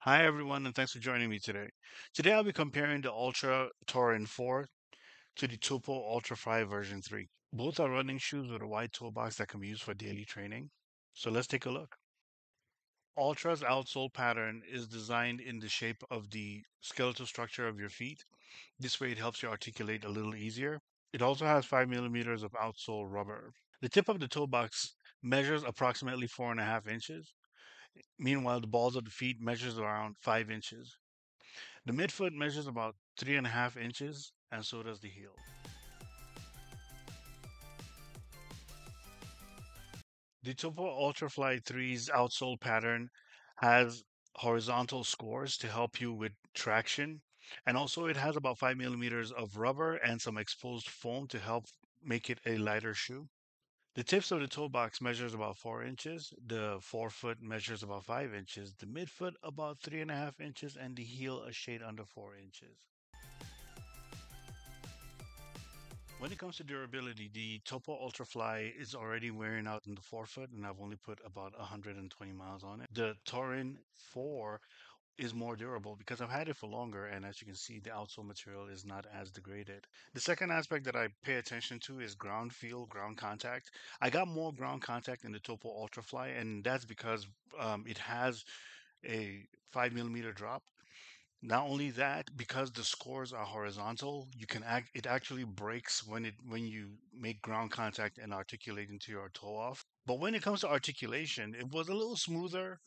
Hi everyone, and thanks for joining me today. Today I'll be comparing the Ultra Torin 4 to the Topo Ultrafly version 3. Both are running shoes with a wide toolbox that can be used for daily training. So let's take a look. Ultra's outsole pattern is designed in the shape of the skeletal structure of your feet. This way it helps you articulate a little easier. It also has 5 millimeters of outsole rubber. The tip of the toe box measures approximately 4.5 inches. Meanwhile, the balls of the feet measures around 5 inches. The midfoot measures about 3.5 inches, and so does the heel. The Topo Ultrafly 3's outsole pattern has horizontal scores to help you with traction, and also it has about 5 millimeters of rubber and some exposed foam to help make it a lighter shoe. The tips of the toe box measures about 4 inches, the forefoot measures about 5 inches, the midfoot about 3.5 inches, and the heel a shade under 4 inches. When it comes to durability, the Topo Ultrafly is already wearing out in the forefoot, and I've only put about 120 miles on it. The Torin 4 is more durable because I've had it for longer, and as you can see, the outsole material is not as degraded. The second aspect that I pay attention to is ground feel, ground contact. I got more ground contact in the Topo Ultrafly, and that's because it has a 5 millimeter drop. Not only that, because the scores are horizontal, it actually breaks when you make ground contact and articulate into your toe off. But when it comes to articulation, it was a little smoother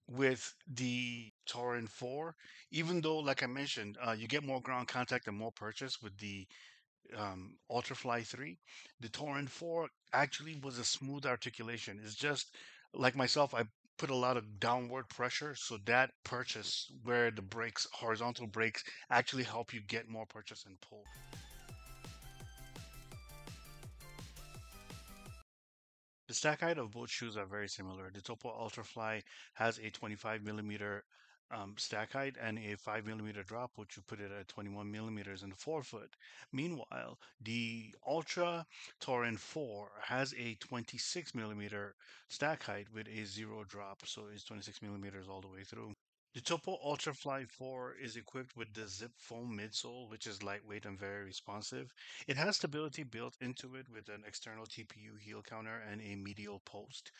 with the Torin 4, even though, like I mentioned, you get more ground contact and more purchase with the Ultrafly 3. The Torrent 4 actually was a smooth articulation. It's just like myself, I put a lot of downward pressure, so that purchase where the brakes, horizontal brakes, actually help you get more purchase and pull. The stack height of both shoes are very similar. The Topo Ultrafly has a 25 millimeter stack height and a 5 millimeter drop, which would put it at 21 millimeters in the forefoot. Meanwhile, the Ultra Torin 4 has a 26 millimeter stack height with a zero drop, so it's 26 millimeters all the way through. The Topo Ultrafly 4 is equipped with the Zip Foam midsole, which is lightweight and very responsive. It has stability built into it with an external TPU heel counter and a medial post.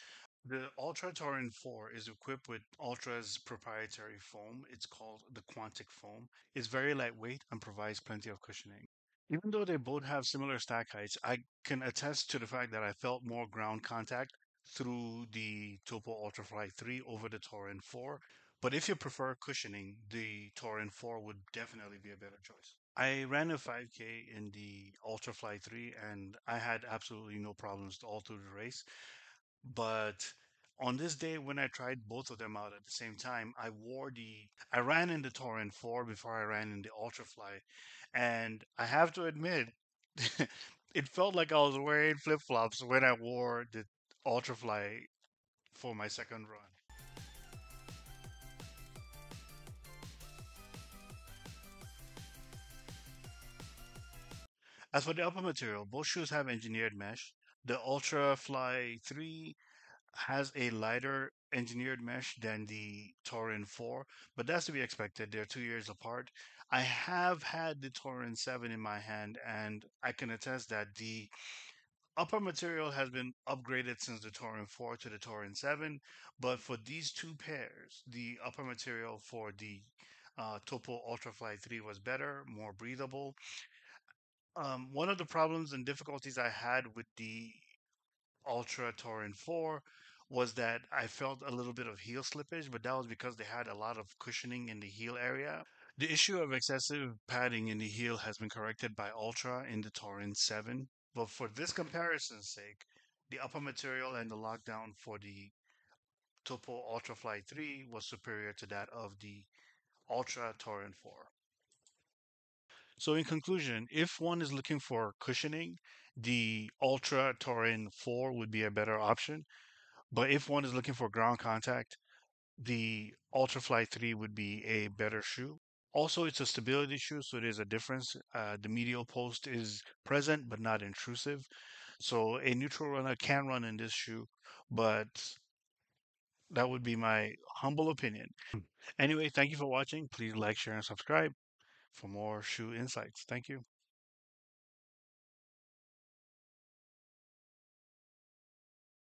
The Ultra Torin 4 is equipped with Ultra's proprietary foam. It's called the Quantic Foam. It's very lightweight and provides plenty of cushioning. Even though they both have similar stack heights, I can attest to the fact that I felt more ground contact through the Topo Ultrafly 3 over the Torin 4. But if you prefer cushioning, the Torin 4 would definitely be a better choice. I ran a 5K in the Ultrafly 3 and I had absolutely no problems all through the race. But on this day, when I tried both of them out at the same time, I ran in the Torrent 4 before I ran in the Ultrafly. And I have to admit, it felt like I was wearing flip flops when I wore the Ultrafly for my second run. As for the upper material, both shoes have engineered mesh. The Ultrafly 3 has a lighter engineered mesh than the Torin 4, but that's to be expected. They're 2 years apart. I have had the Torin 7 in my hand, and I can attest that the upper material has been upgraded since the Torin 4 to the Torin 7. But for these two pairs, the upper material for the Topo Ultrafly 3 was better, more breathable. One of the problems and difficulties I had with the Ultra Torin 4 was that I felt a little bit of heel slippage, but that was because they had a lot of cushioning in the heel area. The issue of excessive padding in the heel has been corrected by Ultra in the Torin 7, but for this comparison's sake, the upper material and the lockdown for the Topo Ultrafly 3 was superior to that of the Ultra Torin 4. So, in conclusion, if one is looking for cushioning, the Ultra Torin 4 would be a better option. But if one is looking for ground contact, the Ultrafly 3 would be a better shoe. Also, it's a stability shoe, so there's a difference. The medial post is present but not intrusive. So a neutral runner can run in this shoe, but That would be my humble opinion. Anyway, thank you for watching. Please like, share, and subscribe for more shoe insights. Thank you.